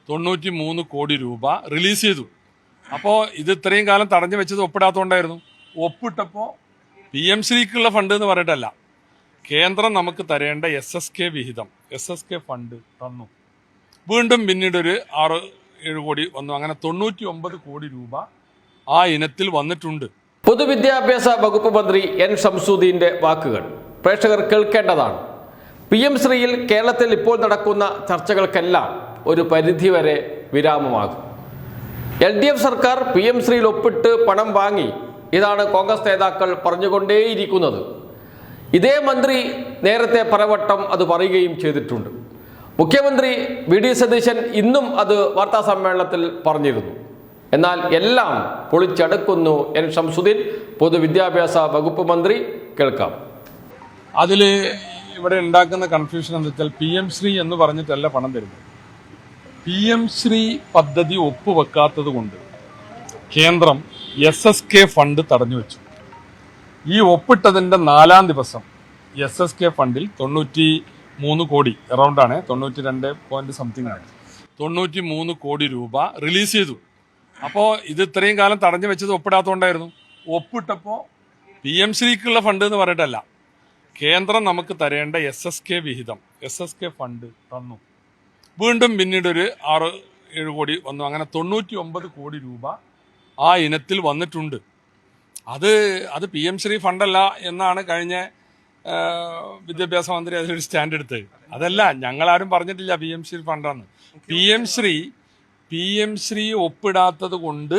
93 കോടി രൂപ റിലീസ് ചെയ്തു. അപ്പോൾ ഇത് ഇത്രയും കാലം തടഞ്ഞു വെച്ചത് ഒപ്പിടാത്തതുകൊണ്ടായിരുന്നു. ഒപ്പിട്ടപ്പോൾ PM-ശ്രീക്കുള്ള ഫണ്ട് എന്ന് പറഞ്ഞിട്ടല്ല, കേന്ദ്രം നമുക്ക് തരേണ്ട SSK വിഹിതം, SSK ഫണ്ട് തന്നു. വീണ്ടും പിന്നീട് ഒരു 6-7 കോടി വന്നു. അങ്ങനെ 99 കോടി രൂപ ആ ഇനത്തിൽ വന്നിട്ടുണ്ട്. പൊതുവിദ്യാഭ്യാസ വകുപ്പ് മന്ത്രി N. ഷംസുദ്ദീന്റെ വാക്കുകൾ പ്രേക്ഷകർ കേൾക്കേണ്ടതാണ്. PM-ശ്രീയിൽ കേരളത്തിൽ ഇപ്പോൾ നടക്കുന്ന ചർച്ചകൾക്കെല്ലാം ഒരു പരിധിവരെ വിരാമമാകും. LDF സർക്കാർ PM-ശ്രീയിൽ ഒപ്പിട്ട് പണം വാങ്ങി, ഇതാണ് കോൺഗ്രസ് നേതാക്കൾ പറഞ്ഞുകൊണ്ടേയിരിക്കുന്നത്. ഇതേ മന്ത്രി നേരത്തെ പലവട്ടം അത് പറയുകയും ചെയ്തിട്ടുണ്ട്. മുഖ്യമന്ത്രി VD സതീശൻ ഇന്നും അത് വാർത്താ സമ്മേളനത്തിൽ പറഞ്ഞിരുന്നു. എന്നാൽ എല്ലാം പൊളിച്ചടുക്കുന്നു N. ഷംസുദ്ദീൻ, പൊതുവിദ്യാഭ്യാസ വകുപ്പ് മന്ത്രി. കേൾക്കാം. അതിൽ ഇവിടെ ഉണ്ടാക്കുന്ന കൺഫ്യൂഷൻ എന്താ വെച്ചാൽ, PM-ശ്രീ എന്ന് പറഞ്ഞിട്ടല്ല പണം തരുന്നത്. PM-ശ്രീ പദ്ധതി ഒപ്പുവെക്കാത്തത് കൊണ്ട് കേന്ദ്രം SSK ഫണ്ട് തടഞ്ഞു വെച്ചു. ഈ ഒപ്പിട്ടതിൻ്റെ 4-ാം ദിവസം SSK ഫണ്ടിൽ 93 കോടി, അറൗണ്ടാണ് 92 പോയിന്റ് സംതിങ് ആണ്, 93 കോടി രൂപ റിലീസ് ചെയ്തു. അപ്പോൾ ഇത് ഇത്രയും കാലം തടഞ്ഞു വെച്ചത് ഒപ്പിടാത്തതുകൊണ്ടായിരുന്നു. ഒപ്പിട്ടപ്പോൾ PM-ശ്രീക്കുള്ള ഫണ്ട് എന്ന് പറഞ്ഞിട്ടല്ല, കേന്ദ്രം നമുക്ക് തരേണ്ട SSK വിഹിതം, SSK ഫണ്ട് തന്നു. വീണ്ടും പിന്നീട് ഒരു 6-7 കോടി വന്നു. അങ്ങനെ 99 കോടി രൂപ ആ ഇനത്തിൽ വന്നിട്ടുണ്ട്. അത് PM-ശ്രീ ഫണ്ടല്ല എന്നാണ് കഴിഞ്ഞ വിദ്യാഭ്യാസ മന്ത്രി അതിലൊരു സ്റ്റാൻഡ് എടുത്തത്. അതല്ല, ഞങ്ങളാരും പറഞ്ഞിട്ടില്ല PM-ശ്രീ ഫണ്ടാണ്. PM-ശ്രീ ഒപ്പിടാത്തത് കൊണ്ട്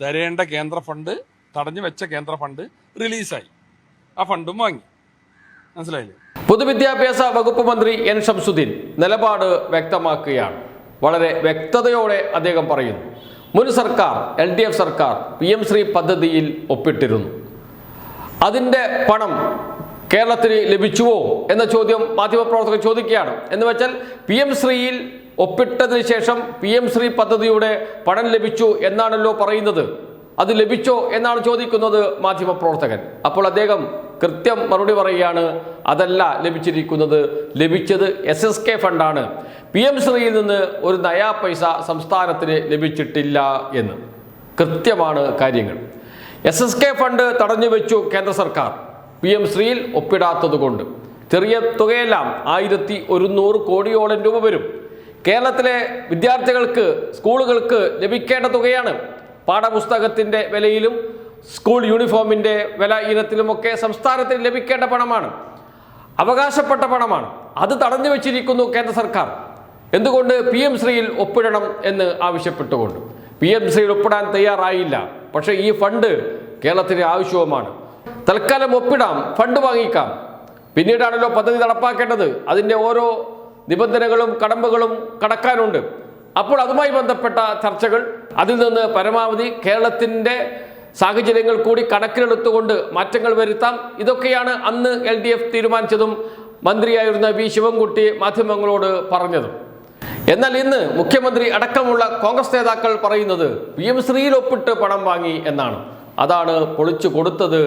തരേണ്ട കേന്ദ്ര ഫണ്ട്, തടഞ്ഞു വെച്ച കേന്ദ്ര ഫണ്ട് റിലീസായി, ആ ഫണ്ടും വാങ്ങി. മനസ്സിലായില്ലേ? പൊതുവിദ്യാഭ്യാസ വകുപ്പ് മന്ത്രി N. ഷംസുദ്ദീൻ നിലപാട് വ്യക്തമാക്കുകയാണ്. വളരെ വ്യക്തതയോടെ അദ്ദേഹം പറയുന്നു, മുൻ സർക്കാർ LDF സർക്കാർ PM-ശ്രീ പദ്ധതിയിൽ ഒപ്പിട്ടിരുന്നു. അതിൻ്റെ പണം കേരളത്തിന് ലഭിച്ചുവോ എന്ന ചോദ്യം മാധ്യമപ്രവർത്തകർ ചോദിക്കുകയാണ്. എന്ന് വെച്ചാൽ PM-ശ്രീയിൽ ഒപ്പിട്ടതിന് ശേഷം PM-ശ്രീ പദ്ധതിയുടെ പണം ലഭിച്ചു എന്നാണല്ലോ പറയുന്നത്. അത് ലഭിച്ചോ എന്നാണ് ചോദിക്കുന്നത് മാധ്യമപ്രവർത്തകൻ. അപ്പോൾ അദ്ദേഹം കൃത്യം മറുപടി പറയുകയാണ്, അതല്ല ലഭിച്ചിരിക്കുന്നത്, ലഭിച്ചത് SSK ഫണ്ടാണ്. PM-ശ്രീയിൽ നിന്ന് ഒരു നയാ പൈസ സംസ്ഥാനത്തിന് ലഭിച്ചിട്ടില്ല എന്ന്. കൃത്യമാണ് കാര്യങ്ങൾ. SSK ഫണ്ട് തടഞ്ഞു വെച്ചു കേന്ദ്ര സർക്കാർ PM-ശ്രീയിൽ ഒപ്പിടാത്തത് കൊണ്ട്. ചെറിയ തുകയെല്ലാം 1100 കോടിയോളം രൂപ വരും. കേരളത്തിലെ വിദ്യാർത്ഥികൾക്ക്, സ്കൂളുകൾക്ക് ലഭിക്കേണ്ട തുകയാണ്. പാഠപുസ്തകത്തിൻ്റെ വിലയിലും സ്കൂൾ യൂണിഫോമിൻ്റെ വില ഇനത്തിലുമൊക്കെ സംസ്ഥാനത്തിന് ലഭിക്കേണ്ട പണമാണ്, അവകാശപ്പെട്ട പണമാണ്. അത് തടഞ്ഞു വെച്ചിരിക്കുന്നു കേന്ദ്ര സർക്കാർ. എന്തുകൊണ്ട്? PM-ശ്രീയിൽ ഒപ്പിടണം എന്ന് ആവശ്യപ്പെട്ടുകൊണ്ട്. PM-ശ്രീയിൽ ഒപ്പിടാൻ തയ്യാറായില്ല. പക്ഷേ ഈ ഫണ്ട് കേരളത്തിന് ആവശ്യവുമാണ്. തൽക്കാലം ഒപ്പിടാം, ഫണ്ട് വാങ്ങിക്കാം, പിന്നീടാണല്ലോ പദ്ധതി നടപ്പാക്കേണ്ടത്. അതിൻ്റെ ഓരോ നിബന്ധനകളും കടമ്പകളും കടക്കാനുണ്ട്. അപ്പോൾ അതുമായി ബന്ധപ്പെട്ട ചർച്ചകൾ, അതിൽ നിന്ന് പരമാവധി കേരളത്തിൻ്റെ സാഹചര്യങ്ങൾ കൂടി കണക്കിലെടുത്തുകൊണ്ട് മാറ്റങ്ങൾ വരുത്താം. ഇതൊക്കെയാണ് അന്ന് LDF തീരുമാനിച്ചതും മന്ത്രിയായിരുന്ന V. ശിവൻകുട്ടി മാധ്യമങ്ങളോട് പറഞ്ഞതും. എന്നാൽ ഇന്ന് മുഖ്യമന്ത്രി അടക്കമുള്ള കോൺഗ്രസ് നേതാക്കൾ പറയുന്നത് PM-ശ്രീയിൽ ഒപ്പിട്ട് പണം വാങ്ങി എന്നാണ്. അതാണ് പൊളിച്ചു കൊടുത്തത്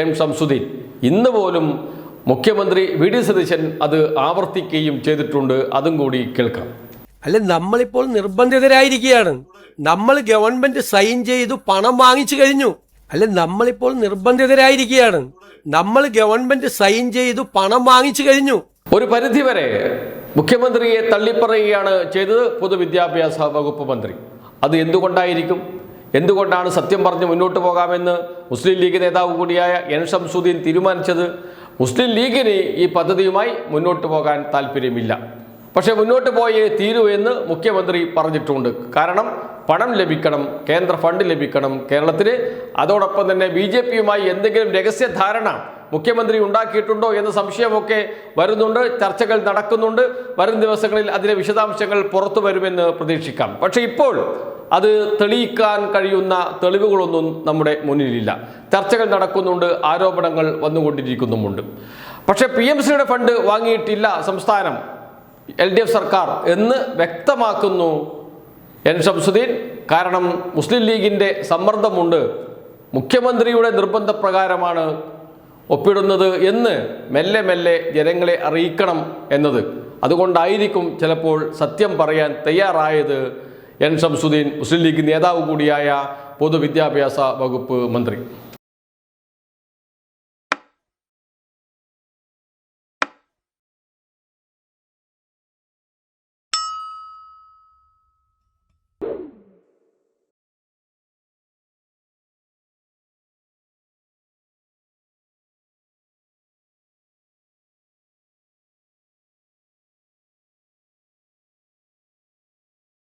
N. ഷംസുദ്ദീൻ. ഇന്ന് പോലും മുഖ്യമന്ത്രി VD സതീശൻ അത് ആവർത്തിക്കുകയും ചെയ്തിട്ടുണ്ട്. അതും കൂടി കേൾക്കാം. അല്ല, നമ്മളിപ്പോൾ നിർബന്ധിതരായിരിക്കുകയാണ്. നമ്മൾ ഗവൺമെന്റ് സൈൻ ചെയ്തു പണം വാങ്ങിച്ചു കഴിഞ്ഞു. അല്ല, നമ്മളിപ്പോൾ നിർബന്ധിതരായിരിക്കുകയാണ്. നമ്മൾ ഗവൺമെന്റ് സൈൻ ചെയ്തു പണം വാങ്ങിച്ചു കഴിഞ്ഞു. ഒരു പരിധിവരെ മുഖ്യമന്ത്രിയെ തള്ളിപ്പറയുകയാണ് ചെയ്തത് പൊതുവിദ്യാഭ്യാസ വകുപ്പ് മന്ത്രി. അത് എന്തുകൊണ്ടായിരിക്കും? എന്തുകൊണ്ടാണ് സത്യം പറഞ്ഞ് മുന്നോട്ട് പോകാമെന്ന് മുസ്ലിം ലീഗ് നേതാവ് കൂടിയായ N. ഷംസുദ്ദീൻ തീരുമാനിച്ചത്? മുസ്ലിം ലീഗിന് ഈ പദ്ധതിയുമായി മുന്നോട്ട് പോകാൻ താല്പര്യമില്ല. പക്ഷെ മുന്നോട്ട് പോയേ തീരൂ എന്ന് മുഖ്യമന്ത്രി പറഞ്ഞിട്ടുണ്ട്. കാരണം പണം ലഭിക്കണം, കേന്ദ്ര ഫണ്ട് ലഭിക്കണം കേരളത്തിന്. അതോടൊപ്പം തന്നെ BJP-യുമായി എന്തെങ്കിലും രഹസ്യധാരണ മുഖ്യമന്ത്രി ഉണ്ടാക്കിയിട്ടുണ്ടോ എന്ന സംശയമൊക്കെ വരുന്നുണ്ട്. ചർച്ചകൾ നടക്കുന്നുണ്ട്. വരും ദിവസങ്ങളിൽ അതിലെ വിശദാംശങ്ങൾ പുറത്തു വരുമെന്ന് പ്രതീക്ഷിക്കാം. പക്ഷേ ഇപ്പോൾ അത് തെളിയിക്കാൻ കഴിയുന്ന തെളിവുകളൊന്നും നമ്മുടെ മുന്നിലില്ല. ചർച്ചകൾ നടക്കുന്നുണ്ട്, ആരോപണങ്ങൾ വന്നുകൊണ്ടിരിക്കുന്നുമുണ്ട്. പക്ഷേ PM-ശ്രീയുടെ ഫണ്ട് വാങ്ങിയിട്ടില്ല സംസ്ഥാനം, LDF സർക്കാർ എന്ന് വ്യക്തമാക്കുന്നു N. ഷംസുദ്ദീൻ. കാരണം മുസ്ലിം ലീഗിൻ്റെ സമ്മർദ്ദമുണ്ട്, മുഖ്യമന്ത്രിയുടെ നിർബന്ധപ്രകാരമാണ് ഒപ്പിടുന്നത് എന്ന് മെല്ലെ മെല്ലെ ജനങ്ങളെ അറിയിക്കണം എന്നത് അതുകൊണ്ടായിരിക്കും ചിലപ്പോൾ സത്യം പറയാൻ തയ്യാറായത് എൻ ഷംസുദ്ദീൻ, മുസ്ലിം ലീഗ് നേതാവ് കൂടിയായ പൊതുവിദ്യാഭ്യാസ വകുപ്പ് മന്ത്രി.